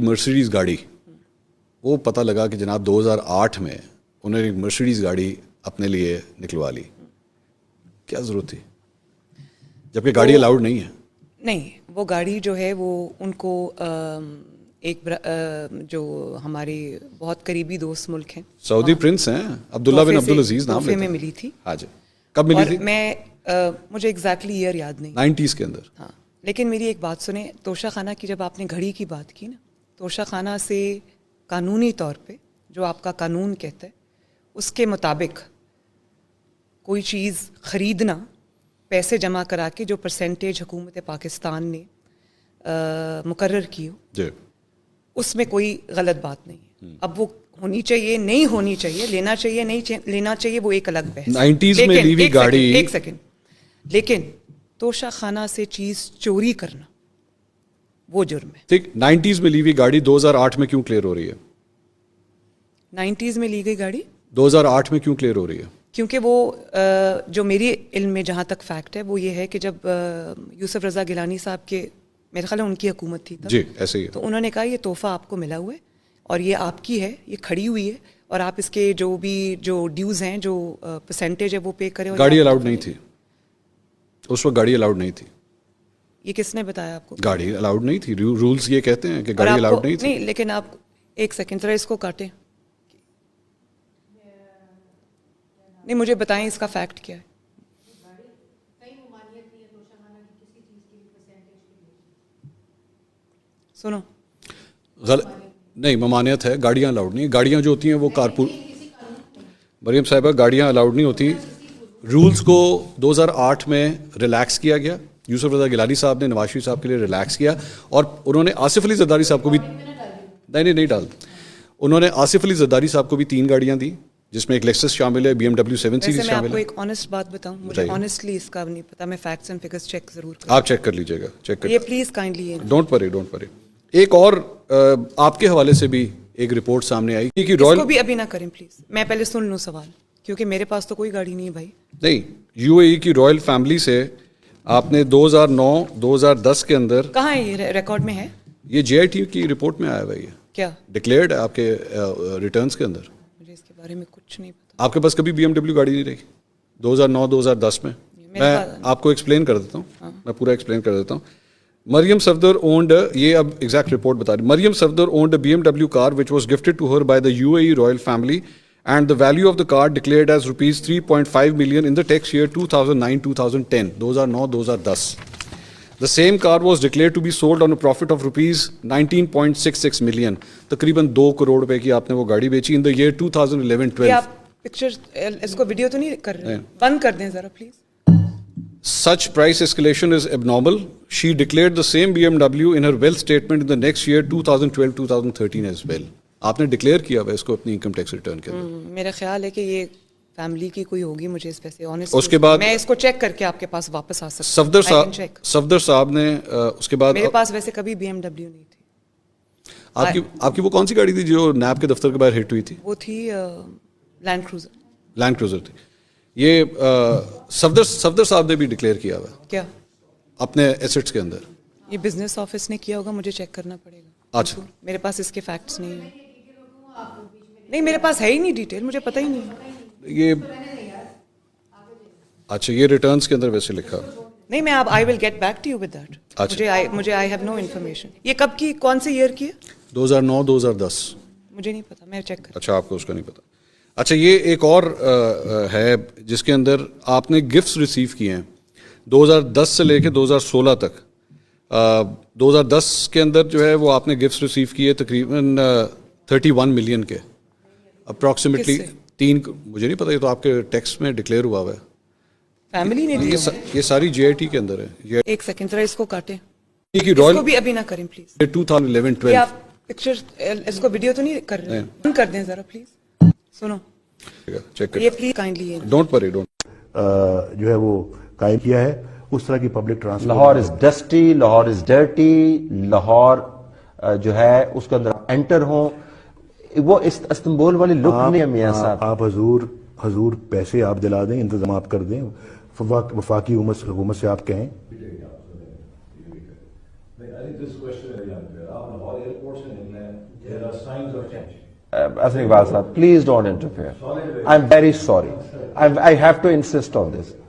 Mercedes گاڑی، وہ پتہ لگا کہ جناب 2008 میں انہوں نے ایک مرسیڈیز گاڑی اپنے لیے نکلوا لی، کیا ضرورت تھی جبکہ گاڑی الاؤڈ نہیں ہے؟ نہیں، وہ گاڑی جو ہے وہ ان کو ایک جو ہمارے بہت قریبی دوست ملک ہیں، سعودی پرنس ہیں عبداللہ بن عبدالعزیز نام لیتے ہیں، میں ملی تھی. ہاں جی. کب ملی تھی؟ میں مجھے ایگزیکٹلی ایئر یاد نہیں، 90s کے اندر. ہاں. لیکن میری ایک بات سنیں، توشہ خانہ کی جب آپ نے گھڑی کی بات کی نا، توشہ خانہ سے قانونی طور پہ جو آپ کا قانون کہتا ہے اس کے مطابق کوئی چیز خریدنا پیسے جمع کرا کے جو پرسنٹیج حکومت پاکستان نے مقرر کی ہو، جی، اس میں کوئی غلط بات نہیں ہے. اب وہ ہونی چاہیے نہیں ہونی چاہیے، لینا چاہیے نہیں لینا چاہیے، وہ ایک الگ بحث. 90s میں لی ہوئی گاڑی، ایک سیکنڈ، لیکن توشہ خانہ سے چیز چوری کرنا وہ جرم ہے. ٹھیک. 90s میں لی ہوئی گاڑی 2008 میں کیوں کلیئر ہو رہی ہے؟ 90s میں لی گئی گاڑی 2008 میں کیوں کلیئر ہو رہی ہے؟ کیونکہ وہ جو میری علم میں جہاں تک فیکٹ ہے وہ یہ ہے کہ جب یوسف رضا گیلانی صاحب کے، میرے خیال ہے ان کی حکومت تھی تب، جی ایسے ہی ہے، تو انہوں نے کہا یہ تحفہ آپ کو ملا ہوا ہے اور یہ آپ کی ہے، یہ کھڑی ہوئی ہے اور آپ اس کے جو بھی جو ڈیوز ہیں، جو پرسنٹیج ہے وہ پے کریں. گاڑی الاؤڈ نہیں تھی اس وقت، گاڑی الاؤڈ نہیں تھی. یہ کس نے بتایا آپ کو؟ گاڑی الاؤڈ نہیں تھی، رولز یہ کہتے ہیں کہ گاڑی الاؤڈ نہیں تھی. نہیں، لیکن آپ ایک سیکنڈ ذرا اس کو کاٹیں. نہیں، مجھے بتائیں اس کا فیکٹ کیا ہے. سنو، نہیں، ممانعت ہے، گاڑیاں الاؤڈ نہیں. گاڑیاں جو ہوتی ہیں وہ کارپول، مریم صاحبہ گاڑیاں الاؤڈ نہیں ہوتی. رولز کو 2008 میں ریلیکس کیا گیا. یوسف رضا گیلانی صاحب نے نواز شریف صاحب کے لیے ریلیکس کیا اور انہوں نے آصف علی زرداری صاحب کو بھی نہیں ڈال، انہوں نے آصف علی زرداری صاحب کو بھی 3 گاڑیاں دی جس میں ایک لیکسس شامل ہے، BMW 7 سیریز میں آپ شامل کو ہے. ایک آنیسٹ بات بتاؤں، مجھے آنیسٹلی اس کا نہیں پتا، میں فیکٹس اینڈ فگرز چیک ضرور کروں. آپ چیک کر لیجیے گا، چیک کر یہ پلیز کائنڈلی. Don't worry. ایک اور آپ کے حوالے سے بھی ایک رپورٹ سامنے آئی کہ اس کو بھی ابھی نہ کریں پلیز، میں پہلے سن لوں سوال، کیونکہ میرے پاس تو کوئی گاڑی نہیں ہے بھائی. نہیں، UAE کی رائل فیملی سے آپ نے 2009-2010 کے اندر، کہاں ہے یہ ریکارڈ میں ہے؟ یہ JIT کی رپورٹ میں آیا ہوا ہے، یہ کیا ڈکلیئرڈ ہے آپ کے ریٹرنز کے اندر. مجھے اس کے بارے میں کچھ نہیں پتا. آپ کے پاس کبھی BMW گاڑی نہیں رہی 2009-2010 میں؟ میں آپ کو ایکسپلین کر دیتا ہوں، میں پورا ایکسپلین کر دیتا ہوں. مریم صفدر اونڈ، یہ اب ایگزیکٹ رپورٹ بتا رہی، Maryam Safdar owned a BMW car which was gifted to her by the UAE royal family and the value of the car declared as rupees 3.5 million in the tax year 2009-2010, 2009-2010. The same car was declared to be sold on a profit of rupees 19.66 million. تقریباً 2 کروڑ روپے کی آپ نے وہ گاڑی بیچی in the year 2011-12. آپ picture اس کو ویڈیو تو نہیں کر رہے؟ بند کر دیں ذرا please. Such price escalation is abnormal. She declared the same BMW in her wealth statement in the next year 2012-2013 as well. آپ نے ڈکلیئر کیا ہوا اس کو اپنی انکم ٹیکس ریٹرن کے اندر. میرا خیال ہے کہ یہ فیملی کی کوئی ہوگی، مجھے اس پہ سے آنیسٹ. اس کے بعد میں اس کو چیک کر کے آپ کے پاس واپس آ سکتا ہوں. صفدر صاحب نے اس کے بعد، میرے پاس ویسے کبھی BMW نہیں تھی. آپ کی وہ کون سی گاڑی تھی جو نیب کے دفتر کے باہر ہٹ ہوئی تھی؟ وہ تھی لینڈ کروزر تھی. یہ صفدر صاحب نے بھی ڈکلیئر کیا ہوا کیا اپنے ایسٹس کے اندر. یہ بزنس آفس نے کیا ہوگا، مجھے چیک کرنا پڑے گا. اچھا، میرے پاس اس کے فیکٹس نہیں ہیں. نہیں، میرے پاس ہے ہی نہیں ڈیٹیل، مجھے پتہ ہی نہیں. یہ اچھا، یہ ریٹرنز کے اندر ویسے لکھا نہیں. میں I will get back to you with that. مجھے آئی ہیو نو انفارمیشن. یہ کب کی، کون سے ایئر کی ہے؟ 2009-2010. مجھے نہیں پتا، میں چیک کر. اچھا، آپ کو اس کا نہیں پتا. اچھا، یہ ایک اور ہے جس کے اندر آپ نے گفٹس ریسیو کیے ہیں 2010 سے لے کے 2016 تک. 2010 کے اندر جو ہے وہ آپ نے گفٹس ریسیو کیے تقریباً 31 ملین کے اپروکسیمیٹلی. 3 مجھے نہیں پتا، یہ تو آپ کے ٹیکس میں ڈکلیئر ہوا ہوا ہے. فیملی نے دی. یہ ساری JIT کے اندر ہے. ایک سیکنڈ ذرا اس کو کاٹیں. اس کو بھی ابھی نہ کریں پلیز. 2011-12. آپ پکچر اس کو ویڈیو تو نہیں کر رہے؟ بند کر دیں ذرا پلیز. سنو، یہ پلیز کائنڈلی. Don't worry. جو ہے وہ قائم کیا ہے اس طرح کی public transport. Lahore is dusty, Lahore is dirty, Lahore جو ہے اس کے اندر انٹر ہوں، وہ استنبول والی لک نہیں ہے میاں صاحب. آپ حضور پیسے آپ دلا دیں، انتظامات کر دیں، وفاقی حکومت سے آپ کہیں. I think this question is very unfair. آپ لاہور ایئرپورٹ سے نکلے Asad Iqbal Saab, please don't interfere. I'm very sorry. I have to insist on this.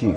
chief.